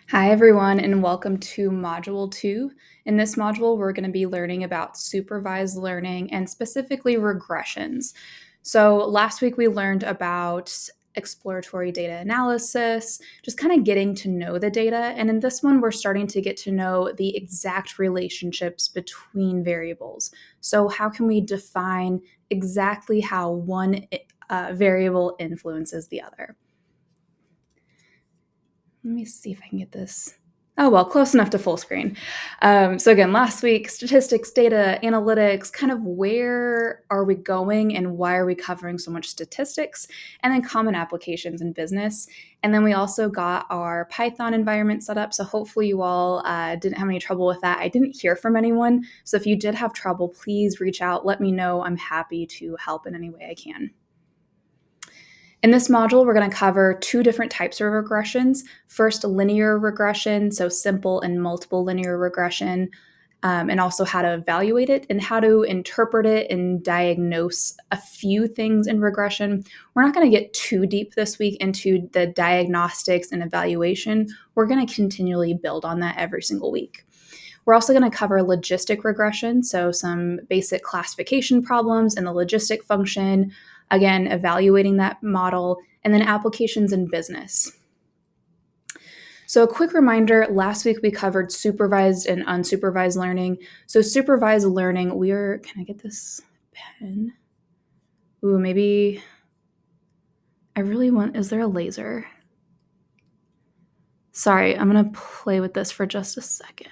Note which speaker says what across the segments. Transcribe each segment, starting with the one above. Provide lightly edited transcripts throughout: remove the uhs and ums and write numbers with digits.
Speaker 1: Hi, everyone, and welcome to Module 2. In this module, we're going to be learning about supervised learning and specifically regressions. So, last week we learned about exploratory data analysis, just kind of getting to know the data. And in this one, we're starting to get to know the exact relationships between variables. So, how can we define exactly how one variable influences the other? Let me see if I can get this. Oh, well, close enough to full screen. So again, last week, statistics, data, analytics, kind of where are we going and why are we covering so much statistics, and then common applications in business. And then we also got our Python environment set up. So hopefully you all didn't have any trouble with that. I didn't hear from anyone. So if you did have trouble, please reach out. Let me know. I'm happy to help in any way I can. In this module, we're going to cover two different types of regressions. First, linear regression, so simple and multiple linear regression, and also how to evaluate it and how to interpret it and diagnose a few things in regression. We're not going to get too deep this week into the diagnostics and evaluation. We're going to continually build on that every single week. We're also going to cover logistic regression, so some basic classification problems and the logistic function, again, evaluating that model, and then applications in business. So, a quick reminder, last week we covered supervised and unsupervised learning. So, supervised learning, can I get this pen? Ooh, maybe is there a laser? Sorry, I'm going to play with this for just a second.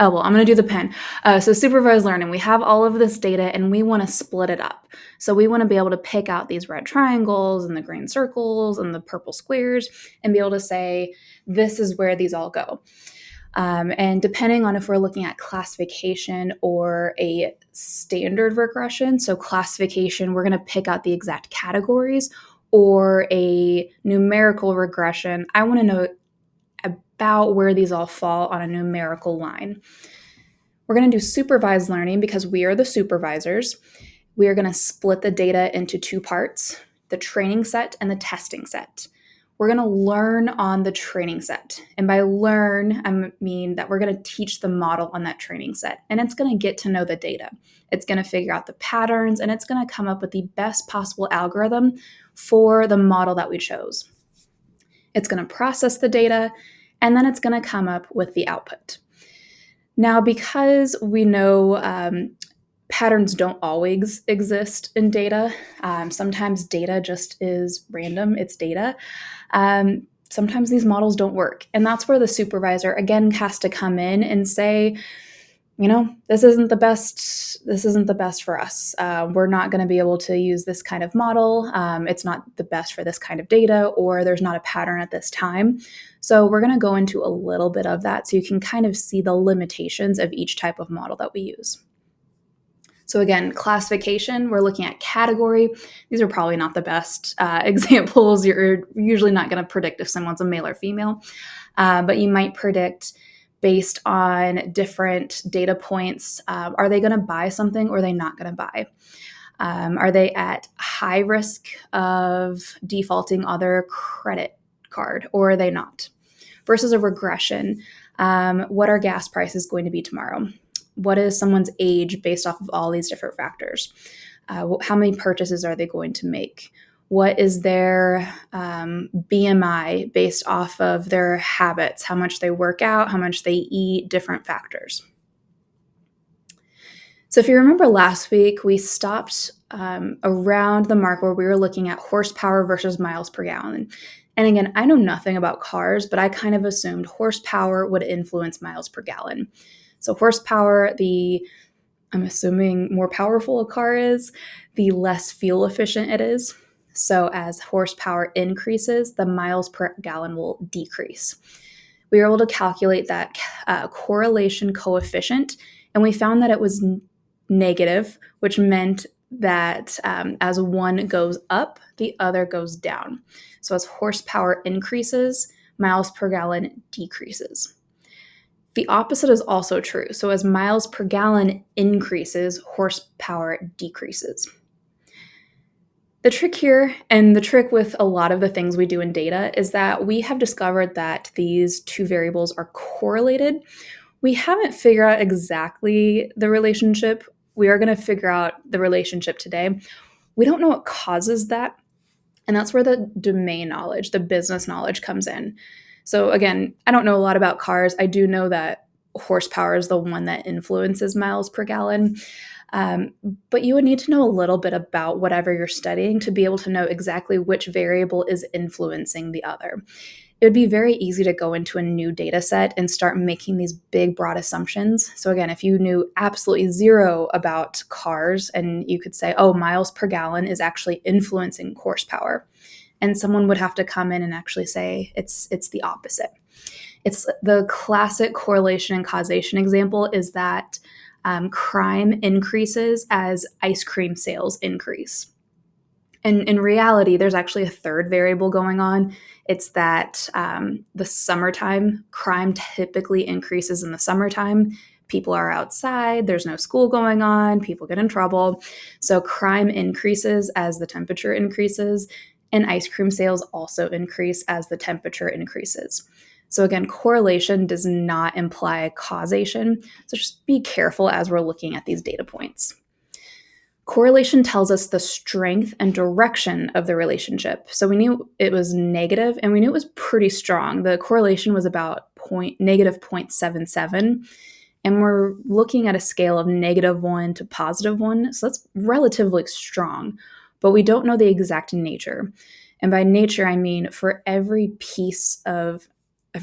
Speaker 1: Oh, well, I'm going to do the pen. So supervised learning, we have all of this data and we want to split it up. So we want to be able to pick out these red triangles and the green circles and the purple squares and be able to say, this is where these all go. And depending on if we're looking at classification or a standard regression, so classification, we're going to pick out the exact categories, or a numerical regression, I want to know about where these all fall on a numerical line. We're going to do supervised learning because we are the supervisors. We are going to split the data into two parts, the training set and the testing set. We're going to learn on the training set. And by learn, I mean that we're going to teach the model on that training set. And it's going to get to know the data. It's going to figure out the patterns, and it's going to come up with the best possible algorithm for the model that we chose. It's going to process the data, and then it's going to come up with the output. Now, because we know patterns don't always exist in data, sometimes data just is random, it's data. Sometimes these models don't work. And that's where the supervisor, again, has to come in and say, this isn't the best for us. We're not going to be able to use this kind of model. It's not the best for this kind of data, or there's not a pattern at this time. So we're going to go into a little bit of that so you can kind of see the limitations of each type of model that we use. So again, classification, we're looking at category. These are probably not the best examples. You're usually not going to predict if someone's a male or female, but you might predict based on different data points. Are they going to buy something, or are they not going to buy? Are they at high risk of defaulting on their credit card, or are they not? Versus a regression, what are gas prices going to be tomorrow? What is someone's age based off of all these different factors? How many purchases are they going to make? What is their BMI based off of their habits, how much they work out, how much they eat, different factors. So if you remember last week, we stopped around the mark where we were looking at horsepower versus miles per gallon. And again, I know nothing about cars, but I kind of assumed horsepower would influence miles per gallon. So horsepower, I'm assuming more powerful a car is, the less fuel efficient it is. So as horsepower increases, the miles per gallon will decrease. We were able to calculate that correlation coefficient, and we found that it was negative, which meant that as one goes up, the other goes down. So as horsepower increases, miles per gallon decreases. The opposite is also true. So as miles per gallon increases, horsepower decreases. The trick here, and the trick with a lot of the things we do in data, is that we have discovered that these two variables are correlated. We haven't figured out exactly the relationship. We are going to figure out the relationship today. We don't know what causes that. And that's where the domain knowledge, the business knowledge comes in. So, again, I don't know a lot about cars. I do know that horsepower is the one that influences miles per gallon. Um, but you would need to know a little bit about whatever you're studying to be able to know exactly which variable is influencing the other. It would be very easy to go into a new data set and start making these big, broad assumptions. So, again, if you knew absolutely zero about cars and you could say, oh, miles per gallon is actually influencing horsepower, and someone would have to come in and actually say it's the opposite. It's the classic correlation and causation example is that crime increases as ice cream sales increase. And in reality, there's actually a third variable going on. It's that the summertime crime typically increases in the summertime. People are outside, there's no school going on, people get in trouble. So crime increases as the temperature increases, and ice cream sales also increase as the temperature increases. So, again, correlation does not imply causation. So, just be careful as we're looking at these data points. Correlation tells us the strength and direction of the relationship. So we knew it was negative and we knew it was pretty strong. The correlation was about negative 0.77. And we're looking at a scale of -1 to +1. So that's relatively strong, but we don't know the exact nature. And by nature, I mean for every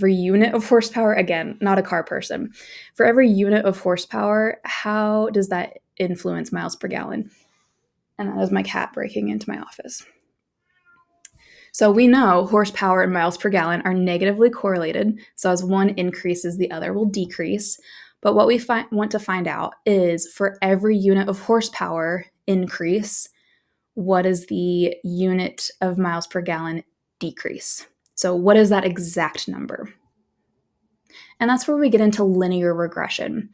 Speaker 1: unit of horsepower, again, not a car person, for every unit of horsepower, how does that influence miles per gallon? And that is my cat breaking into my office. So we know horsepower and miles per gallon are negatively correlated. So as one increases, the other will decrease. But what we want to find out is for every unit of horsepower increase, what is the unit of miles per gallon decrease? So what is that exact number? And that's where we get into linear regression.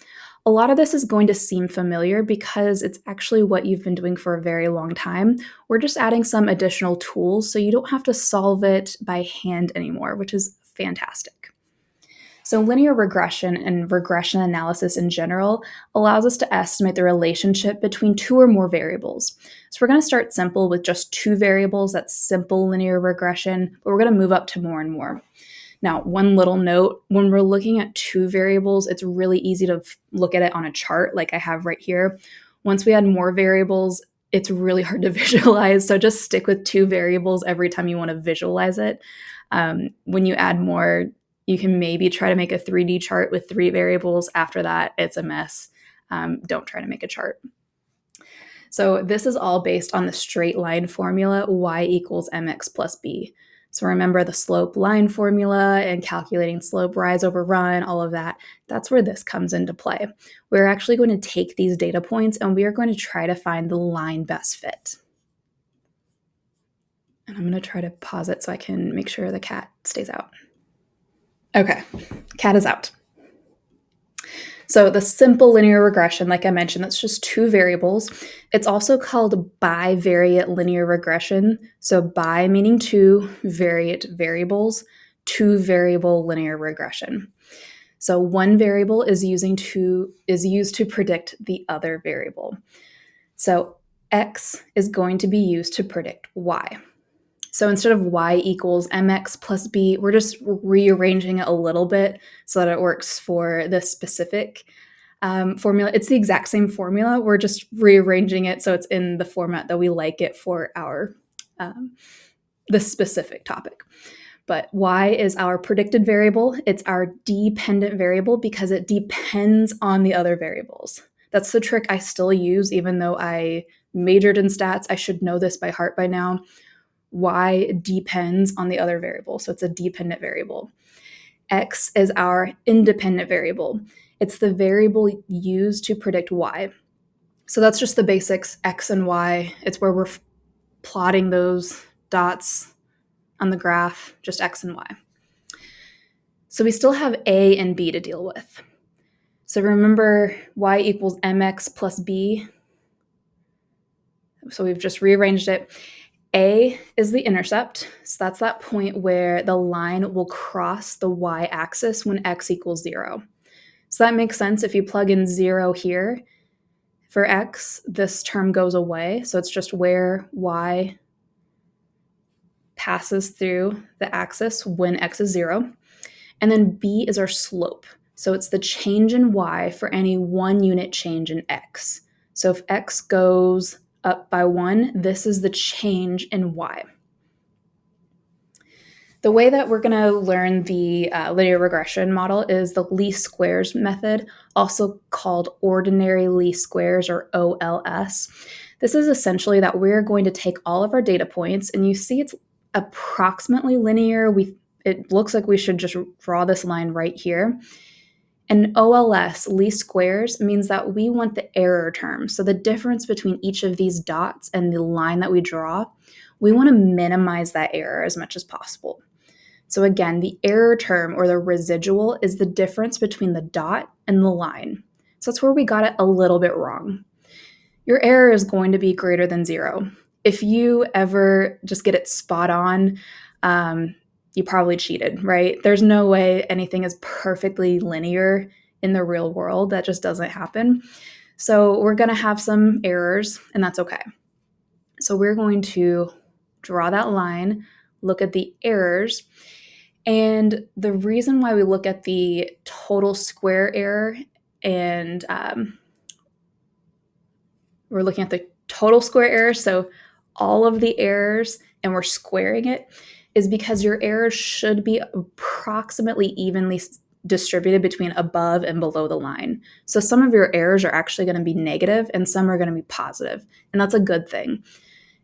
Speaker 1: A lot of this is going to seem familiar because it's actually what you've been doing for a very long time. We're just adding some additional tools so you don't have to solve it by hand anymore, which is fantastic. So, linear regression and regression analysis in general allows us to estimate the relationship between two or more variables. So, we're going to start simple with just two variables. That's simple linear regression, but we're going to move up to more and more. Now, one little note, when we're looking at two variables, it's really easy to look at it on a chart like I have right here. Once we add more variables, it's really hard to visualize. So just stick with two variables every time you want to visualize it. When you add more, you can maybe try to make a 3D chart with three variables. After that, it's a mess. Don't try to make a chart. So this is all based on the straight line formula, y equals mx plus b. So remember the slope line formula and calculating slope rise over run, all of that. That's where this comes into play. We're actually going to take these data points and we are going to try to find the line best fit. And I'm going to try to pause it so I can make sure the cat stays out. Okay, cat is out. So the simple linear regression, like I mentioned, that's just two variables. It's also called bivariate linear regression. So bi meaning two, variate variables, two variable linear regression. So one variable is used to predict the other variable. So x is going to be used to predict y. So instead of y equals mx plus b, we're just rearranging it a little bit so that it works for this specific formula. It's the exact same formula. We're just rearranging it so it's in the format that we like it for our this specific topic. But y is our predicted variable. It's our dependent variable because it depends on the other variables. That's the trick I still use, even though I majored in stats. I should know this by heart by now. Y depends on the other variable, so it's a dependent variable. X is our independent variable. It's the variable used to predict y. So that's just the basics, x and y. It's where we're plotting those dots on the graph, just x and y. So we still have a and b to deal with. So remember y equals mx plus b. So we've just rearranged it. A is the intercept. So that's that point where the line will cross the y-axis when x equals 0. So that makes sense. If you plug in 0 here for x, this term goes away. So it's just where y passes through the axis when x is 0. And then B is our slope. So it's the change in y for any 1 unit change in x. So if x goes up by 1, this is the change in y. The way that we're going to learn the linear regression model is the least squares method, also called ordinary least squares, or OLS. This is essentially that we're going to take all of our data points, and you see it's approximately linear. It looks like we should just draw this line right here. And OLS, least squares, means that we want the error term. So the difference between each of these dots and the line that we draw, we want to minimize that error as much as possible. So again, the error term, or the residual, is the difference between the dot and the line. So that's where we got it a little bit wrong. Your error is going to be greater than 0. If you ever just get it spot on, you probably cheated, right? There's no way anything is perfectly linear in the real world. That just doesn't happen. So we're going to have some errors, and that's okay. So we're going to draw that line, look at the errors, and the reason why we look at the total square error, and we're looking at the total square error, so all of the errors, and we're squaring it, is because your errors should be approximately evenly distributed between above and below the line. So some of your errors are actually going to be negative and some are going to be positive, and that's a good thing.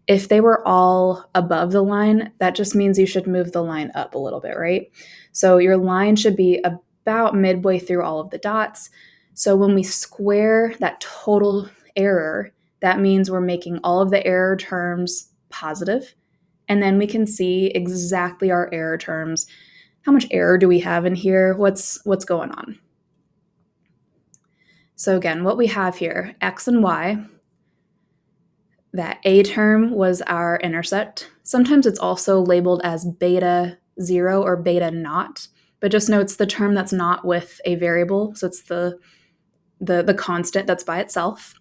Speaker 1: If they were all above the line, that just means you should move the line up a little bit, right? So your line should be about midway through all of the dots. So when we square that total error, that means we're making all of the error terms positive. And then we can see exactly our error terms. How much error do we have in here? What's going on? So again, what we have here, x and y, that A term was our intercept. Sometimes it's also labeled as beta 0 or beta naught, but just know it's the term that's not with a variable, so it's the constant that's by itself.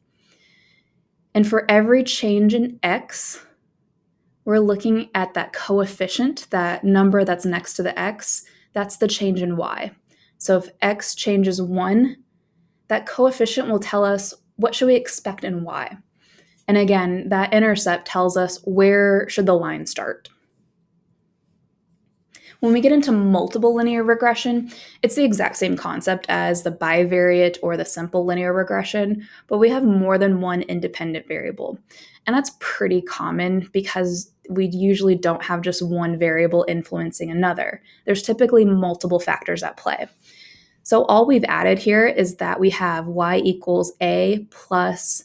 Speaker 1: And for every change in x, we're looking at that coefficient, that number that's next to the x, that's the change in y. So if x changes 1, that coefficient will tell us what should we expect in y. And again, that intercept tells us where should the line start. When we get into multiple linear regression, it's the exact same concept as the bivariate or the simple linear regression, but we have more than one independent variable. And that's pretty common because we usually don't have just one variable influencing another. There's typically multiple factors at play. So all we've added here is that we have y equals a plus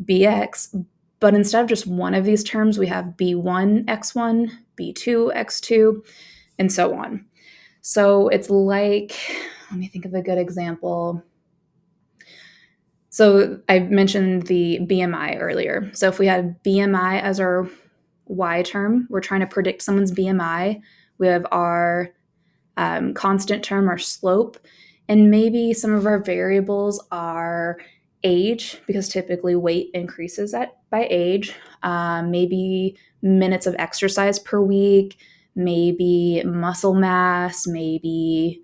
Speaker 1: bx, but instead of just one of these terms, we have b1 x1, b2 x2, and so on. So it's like, let me think of a good example. So I mentioned the BMI earlier. So if we had BMI as our y term, we're trying to predict someone's BMI. We have our constant term, our slope, and maybe some of our variables are age, because typically weight increases by age, maybe minutes of exercise per week, maybe muscle mass, maybe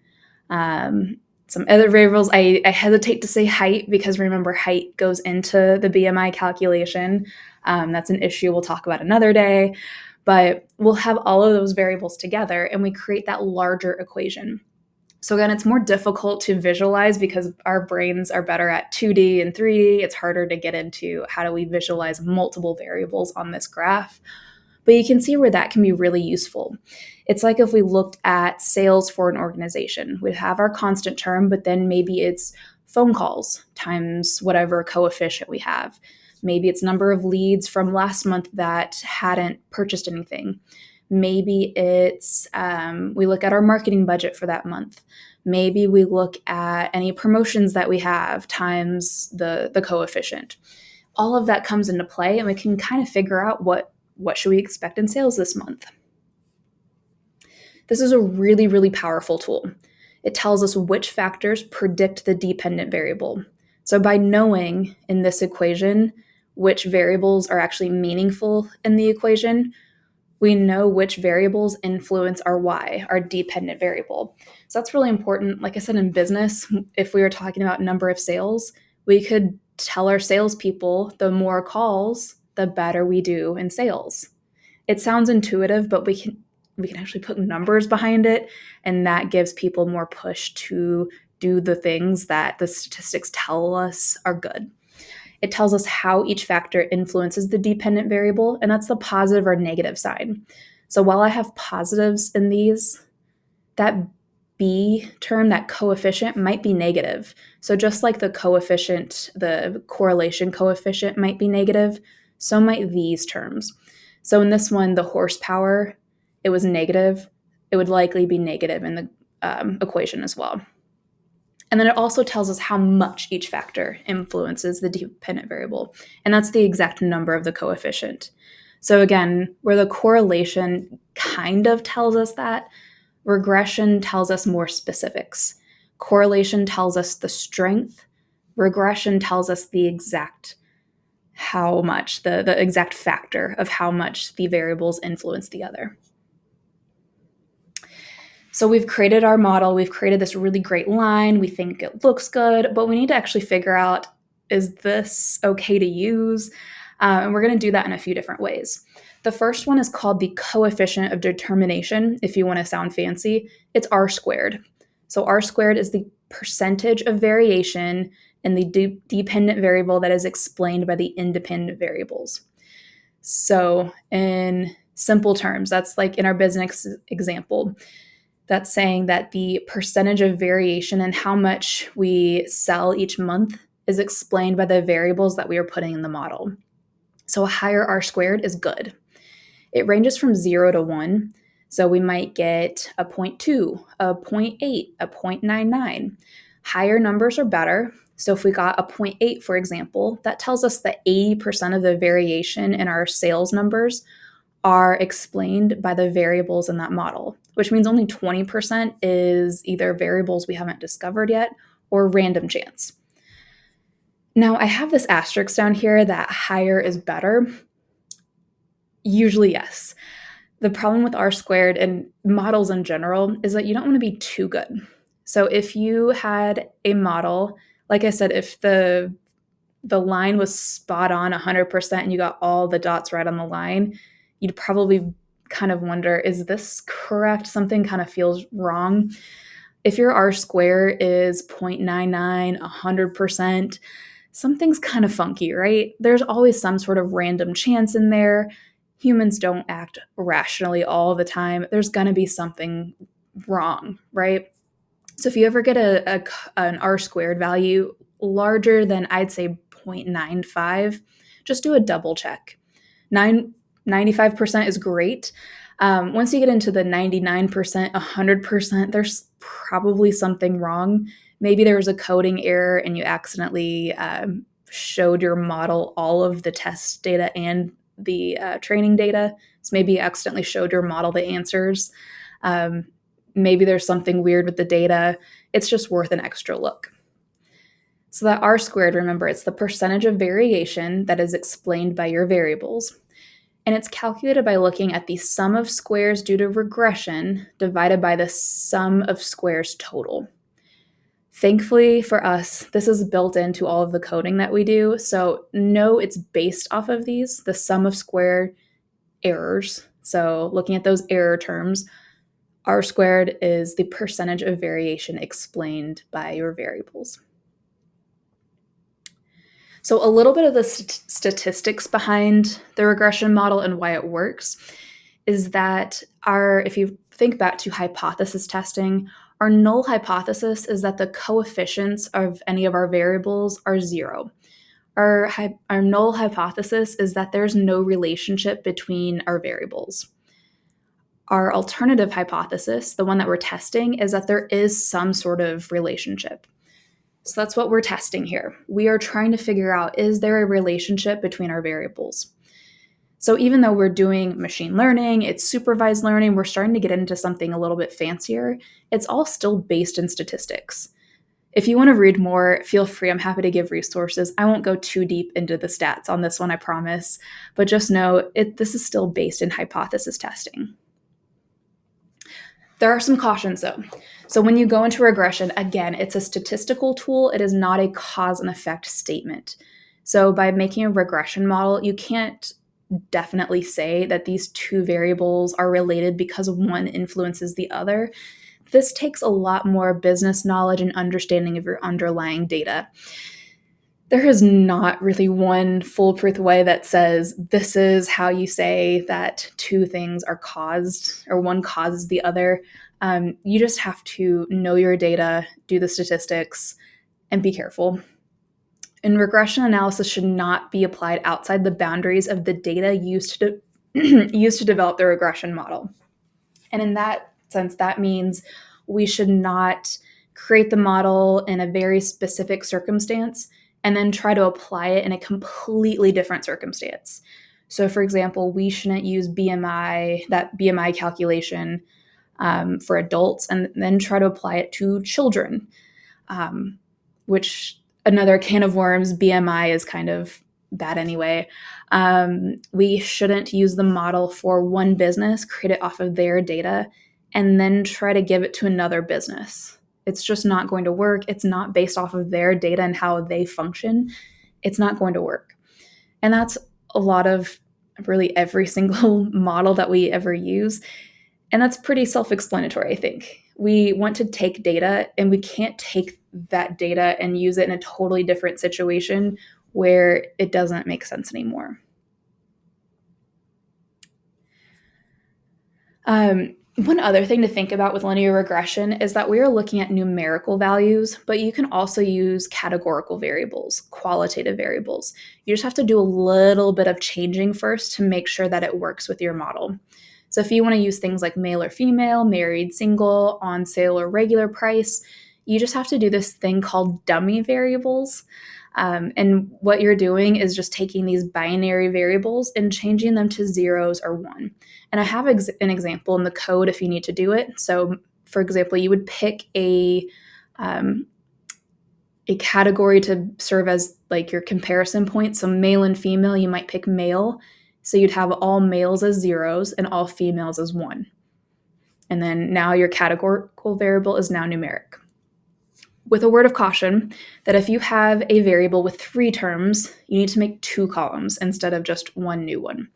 Speaker 1: some other variables. I hesitate to say height because remember, height goes into the BMI calculation. That's an issue we'll talk about another day. But we'll have all of those variables together and we create that larger equation. So again, it's more difficult to visualize because our brains are better at 2D and 3D. It's harder to get into how do we visualize multiple variables on this graph. But you can see where that can be really useful. It's like if we looked at sales for an organization. We'd have our constant term, but then maybe it's phone calls times whatever coefficient we have. Maybe it's number of leads from last month that hadn't purchased anything. Maybe it's we look at our marketing budget for that month. Maybe we look at any promotions that we have times the coefficient. All of that comes into play and we can kind of figure out what what should we expect in sales this month? This is a really, really powerful tool. It tells us which factors predict the dependent variable. So by knowing in this equation which variables are actually meaningful in the equation, we know which variables influence our Y, our dependent variable. So that's really important. Like I said, in business, if we were talking about number of sales, we could tell our salespeople the more calls, the better we do in sales. It sounds intuitive, but we can actually put numbers behind it, and that gives people more push to do the things that the statistics tell us are good. It tells us how each factor influences the dependent variable, and that's the positive or negative side. So while I have positives in these, that B term, that coefficient, might be negative. So just like the coefficient, the correlation coefficient might be negative, so might these terms. So in this one, the horsepower, it was negative. It would likely be negative in the equation as well. And then it also tells us how much each factor influences the dependent variable. And that's the exact number of the coefficient. So again, where the correlation kind of tells us that, regression tells us more specifics. Correlation tells us the strength. Regression tells us the exact how much, the exact factor of how much the variables influence the other. So we've created our model, we've created this really great line, we think it looks good, but we need to actually figure out, is this okay to use? And we're going to do that in a few different ways. The first one is called the coefficient of determination. If you want to sound fancy, it's R squared. So R squared is the percentage of variation in the dependent variable that is explained by the independent variables. So in simple terms, that's like in our business example, that's saying that the percentage of variation in how much we sell each month is explained by the variables that we are putting in the model. So a higher R squared is good. It ranges from 0 to 1. So we might get a 0.2, a 0.8, a 0.99. Higher numbers are better. So if we got a 0.8, for example, that tells us that 80% of the variation in our sales numbers are explained by the variables in that model, which means only 20% is either variables we haven't discovered yet or random chance. Now, I have this asterisk down here that higher is better. Usually, yes. The problem with R squared and models in general is that you don't want to be too good. So if you had a model, like I said, if the line was spot on 100% and you got all the dots right on the line, you'd probably kind of wonder, is this correct? Something kind of feels wrong. If your R square is 0.99, 100%, something's kind of funky, right? There's always some sort of random chance in there. Humans don't act rationally all the time. There's going to be something wrong, right? So if you ever get an R squared value larger than, I'd say, 0.95, just do a double check. 95% is great. Once you get into the 99%, 100%, there's probably something wrong. Maybe there was a coding error and you accidentally showed your model all of the test data and the training data. So maybe you accidentally showed your model the answers. Maybe there's something weird with the data. It's just worth an extra look. So that R squared, remember, it's the percentage of variation that is explained by your variables. And it's calculated by looking at the sum of squares due to regression divided by the sum of squares total. Thankfully for us, this is built into all of the coding that we do. So no, it's based off of these, the sum of square errors. So looking at those error terms, R squared is the percentage of variation explained by your variables. So a little bit of the statistics behind the regression model and why it works is that if you think back to hypothesis testing, our null hypothesis is that the coefficients of any of our variables are 0. Our null hypothesis is that there's no relationship between our variables. Our alternative hypothesis, the one that we're testing, is that there is some sort of relationship. So that's what we're testing here. We are trying to figure out, is there a relationship between our variables? So even though we're doing machine learning, it's supervised learning, we're starting to get into something a little bit fancier. It's all still based in statistics. If you want to read more, feel free. I'm happy to give resources. I won't go too deep into the stats on this one, I promise. But just know this is still based in hypothesis testing. There are some cautions though. So when you go into regression, again, it's a statistical tool. It is not a cause and effect statement. So by making a regression model, you can't definitely say that these two variables are related because one influences the other. This takes a lot more business knowledge and understanding of your underlying data. There is not really one foolproof way that says this is how you say that two things are caused or one causes the other. You just have to know your data, do the statistics, and be careful. And regression analysis should not be applied outside the boundaries of the data used to used to develop the regression model. And in that sense, that means we should not create the model in a very specific circumstance and then try to apply it in a completely different circumstance. So, for example, we shouldn't use that BMI calculation for adults, and then try to apply it to children, which another can of worms. BMI is kind of bad anyway. We shouldn't use the model for one business, create it off of their data, and then try to give it to another business. It's just not going to work. It's not based off of their data and how they function. It's not going to work. And that's a lot of really every single model that we ever use. And that's pretty self explanatory, I think. We want to take data, and we can't take that data and use it in a totally different situation where it doesn't make sense anymore. One other thing to think about with linear regression is that we are looking at numerical values, but you can also use categorical variables, qualitative variables. You just have to do a little bit of changing first to make sure that it works with your model. So if you want to use things like male or female, married, single, on sale or regular price, you just have to do this thing called dummy variables. And what you're doing is just taking these binary variables and changing them to zeros or one. And I have an example in the code if you need to do it. So, for example, you would pick a category to serve as like your comparison point. So, male and female, you might pick male. So you'd have all males as zeros and all females as one. And then now your categorical variable is now numeric. With a word of caution that if you have a variable with 3 terms, you need to make 2 columns instead of just one new one.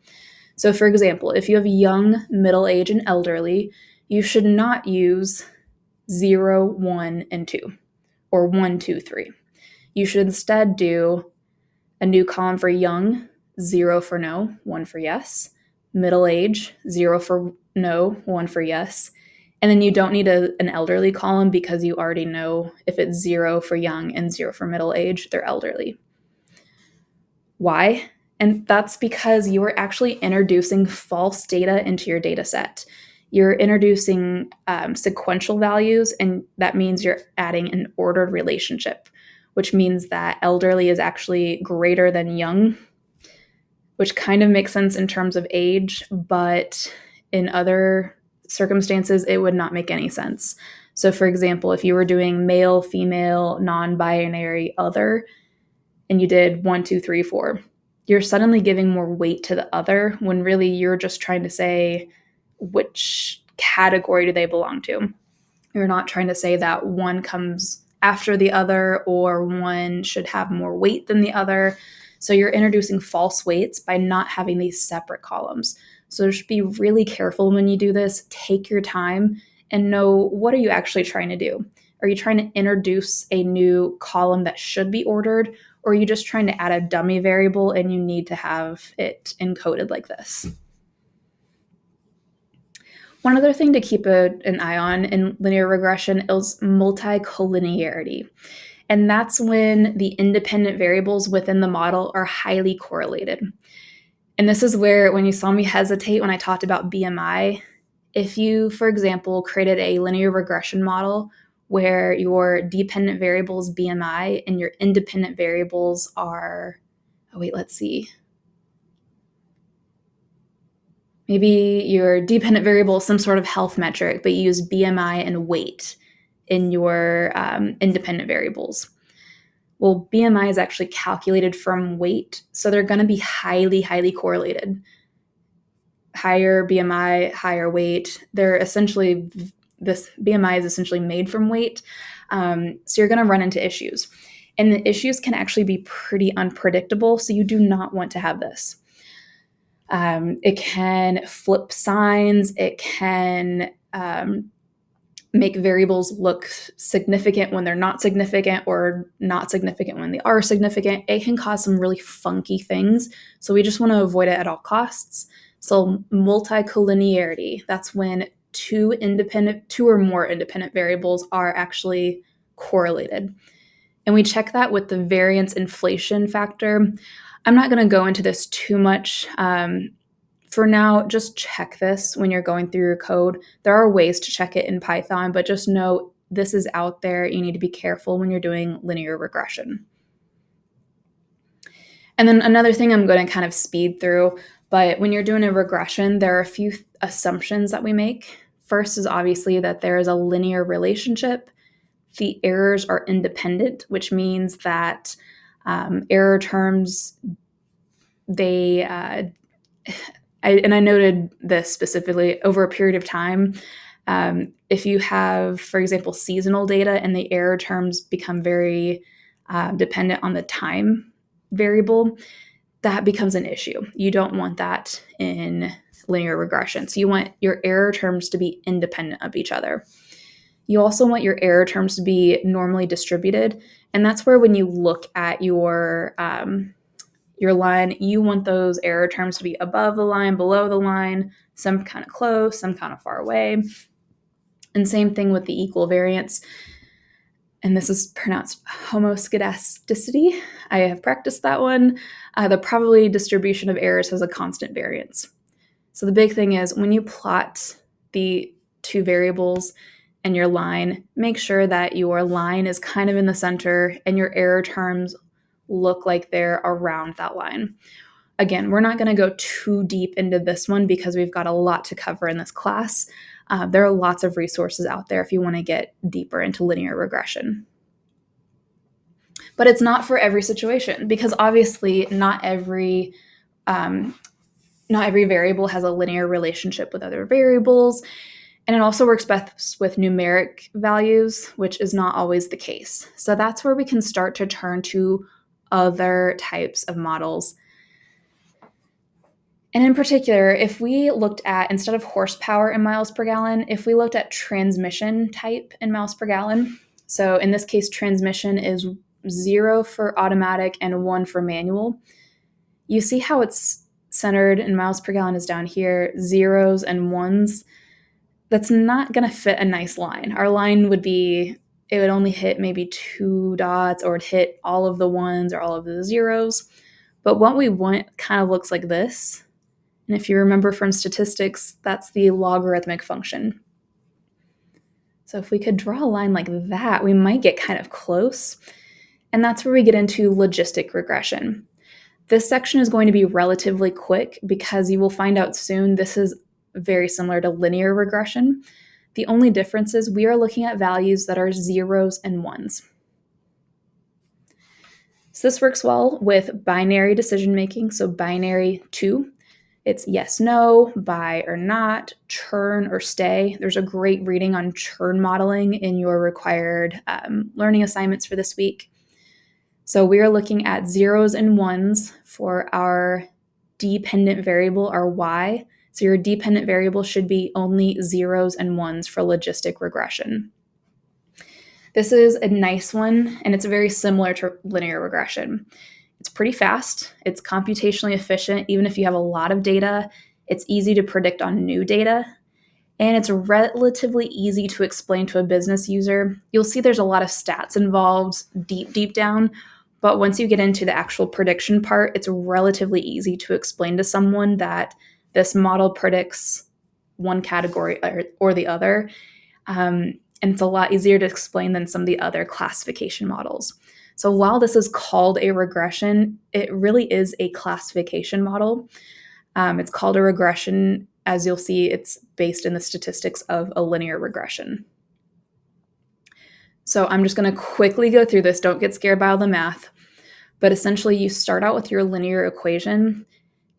Speaker 1: So for example, if you have young, middle age, and elderly, you should not use 0, 1, and 2, or 1, 2, 3. You should instead do a new column for young, 0 for no, 1 for yes, middle age, 0 for no, 1 for yes, and then you don't need an elderly column because you already know if it's 0 for young and 0 for middle age, they're elderly. Why? And that's because you are actually introducing false data into your data set. You're introducing sequential values, and that means you're adding an ordered relationship, which means that elderly is actually greater than young, which kind of makes sense in terms of age, but in other circumstances, it would not make any sense. So, for example, if you were doing male, female, non binary, other, and you did 1, 2, 3, 4, you're suddenly giving more weight to the other when really you're just trying to say which category do they belong to. You're not trying to say that one comes after the other or one should have more weight than the other. So you're introducing false weights by not having these separate columns. So just be really careful when you do this. Take your time and know, what are you actually trying to do? Are you trying to introduce a new column that should be ordered, or are you just trying to add a dummy variable and you need to have it encoded like this? One other thing to keep an eye on in linear regression is multicollinearity. And that's when the independent variables within the model are highly correlated. And this is where, when you saw me hesitate when I talked about BMI, if you, for example, created a linear regression model where your dependent variable is BMI and your independent variables are, let's see. Maybe your dependent variable is some sort of health metric, but you use BMI and weight in your independent variables. Well, BMI is actually calculated from weight, so they're going to be highly, highly correlated. Higher BMI, higher weight. This BMI is essentially made from weight. So you're going to run into issues. And the issues can actually be pretty unpredictable, so you do not want to have this. It can flip signs. It can make variables look significant when they're not significant, or not significant when they are significant. It can cause some really funky things, so we just want to avoid it at all costs. So multicollinearity, that's when two or more independent variables are actually correlated. And we check that with the variance inflation factor. I'm not going to go into this too much. For now, just check this when you're going through your code. There are ways to check it in Python, but just know this is out there. You need to be careful when you're doing linear regression. And then another thing I'm going to kind of speed through, but when you're doing a regression, there are a few assumptions that we make. First is obviously that there is a linear relationship. The errors are independent, which means that error terms, I noted this specifically over a period of time. If you have, for example, seasonal data and the error terms become very dependent on the time variable, that becomes an issue. You don't want that in linear regression. So you want your error terms to be independent of each other. You also want your error terms to be normally distributed. And that's where when you look at your line, you want those error terms to be above the line, below the line, some kind of close, some kind of far away. And same thing with the equal variance. And this is pronounced homoscedasticity. I have practiced that one. The probability distribution of errors has a constant variance. So the big thing is when you plot the two variables and your line, make sure that your line is kind of in the center and your error terms look like they're around that line. Again, we're not going to go too deep into this one because we've got a lot to cover in this class. There are lots of resources out there if you want to get deeper into linear regression. But it's not for every situation, because obviously not every variable has a linear relationship with other variables. And it also works best with numeric values, which is not always the case. So that's where we can start to turn to other types of models. And in particular, if we looked at, instead of horsepower in miles per gallon, if we looked at transmission type in miles per gallon, so in this case, transmission is 0 for automatic and 1 for manual. You see how it's centered in miles per gallon is down here, zeros and ones. That's not going to fit a nice line. Our line would only hit maybe 2 dots, or it'd hit all of the ones or all of the zeros. But what we want kind of looks like this. And if you remember from statistics, that's the logarithmic function. So if we could draw a line like that, we might get kind of close. And that's where we get into logistic regression. This section is going to be relatively quick because you will find out soon this is very similar to linear regression. The only difference is we are looking at values that are zeros and ones. So this works well with binary decision making. So binary 2. It's yes, no, buy or not, churn or stay. There's a great reading on churn modeling in your required learning assignments for this week. So we are looking at zeros and ones for our dependent variable, our y. So your dependent variable should be only zeros and ones for logistic regression. This is a nice one, and it's very similar to linear regression. It's pretty fast. It's computationally efficient. Even if you have a lot of data, it's easy to predict on new data. And it's relatively easy to explain to a business user. You'll see there's a lot of stats involved deep down. But once you get into the actual prediction part, it's relatively easy to explain to someone that this model predicts one category or the other. And it's a lot easier to explain than some of the other classification models. So while this is called a regression, it really is a classification model. It's called a regression as you'll see, it's based in the statistics of a linear regression. So I'm just going to quickly go through this. Don't get scared by all the math. But essentially, you start out with your linear equation.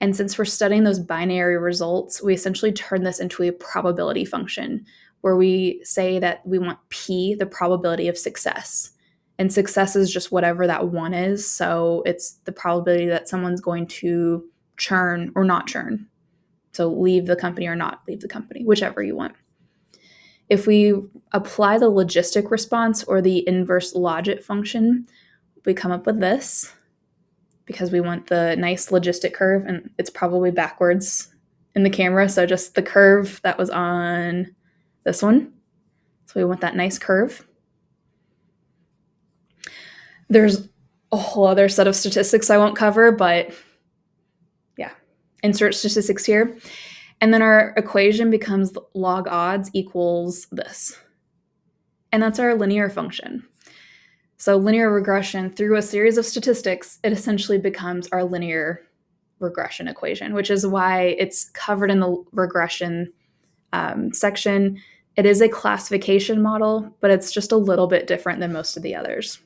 Speaker 1: And since we're studying those binary results, we essentially turn this into a probability function where we say that we want P, the probability of success. And success is just whatever that one is. So it's the probability that someone's going to churn or not churn. So leave the company or not leave the company, whichever you want. If we apply the logistic response or the inverse logit function, we come up with this because we want the nice logistic curve, and it's probably backwards in the camera. So just the curve that was on this one. So we want that nice curve. There's a whole other set of statistics I won't cover, but yeah, insert statistics here. And then our equation becomes log odds equals this. And that's our linear function. So linear regression, through a series of statistics, it essentially becomes our linear regression equation, which is why it's covered in the regression section. It is a classification model, but it's just a little bit different than most of the others.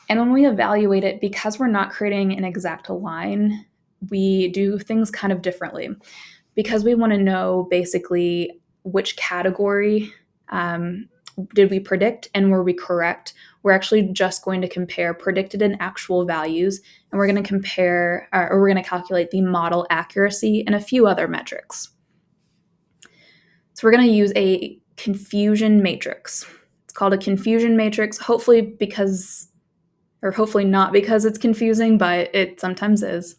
Speaker 1: And when we evaluate it, because we're not creating an exact line, we do things kind of differently. Because we want to know basically which category did we predict and were we correct, we're actually just going to compare predicted and actual values, and we're going to compare, or we're going to calculate the model accuracy and a few other metrics. So we're going to use a confusion matrix. It's called a confusion matrix, hopefully not because it's confusing, but it sometimes is.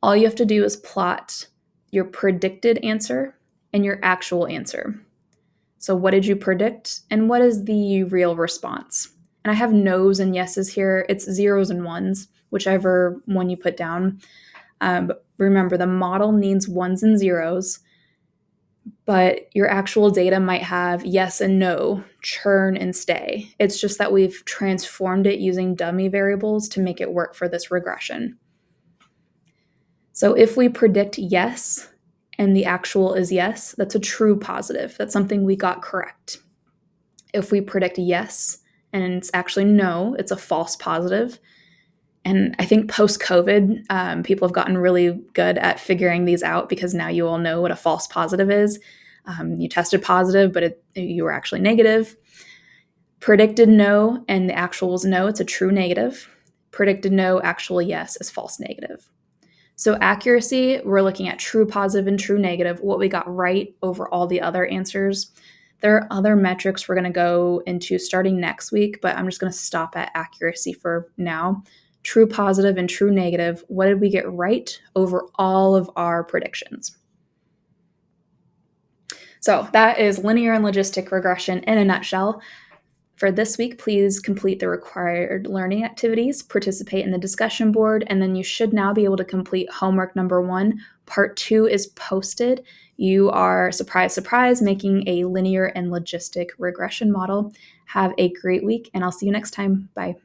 Speaker 1: All you have to do is plot your predicted answer and your actual answer. So what did you predict and what is the real response? And I have no's and yeses here. It's zeros and ones, whichever one you put down. But remember, the model needs ones and zeros, but your actual data might have yes and no, churn and stay. It's just that we've transformed it using dummy variables to make it work for this regression. So if we predict yes, and the actual is yes, that's a true positive. That's something we got correct. If we predict yes and it's actually no, it's a false positive. And I think post-COVID, people have gotten really good at figuring these out because now you all know what a false positive is. You tested positive, but you were actually negative. Predicted no and the actual was no, it's a true negative. Predicted no, actual yes is false negative. So accuracy, we're looking at true positive and true negative, what we got right over all the other answers. There are other metrics we're going to go into starting next week, but I'm just going to stop at accuracy for now. True positive and true negative, what did we get right over all of our predictions? So that is linear and logistic regression in a nutshell. For this week, please complete the required learning activities, participate in the discussion board, and then you should now be able to complete homework number 1. Part 2 is posted. You are, surprise, surprise, making a linear and logistic regression model. Have a great week, and I'll see you next time. Bye.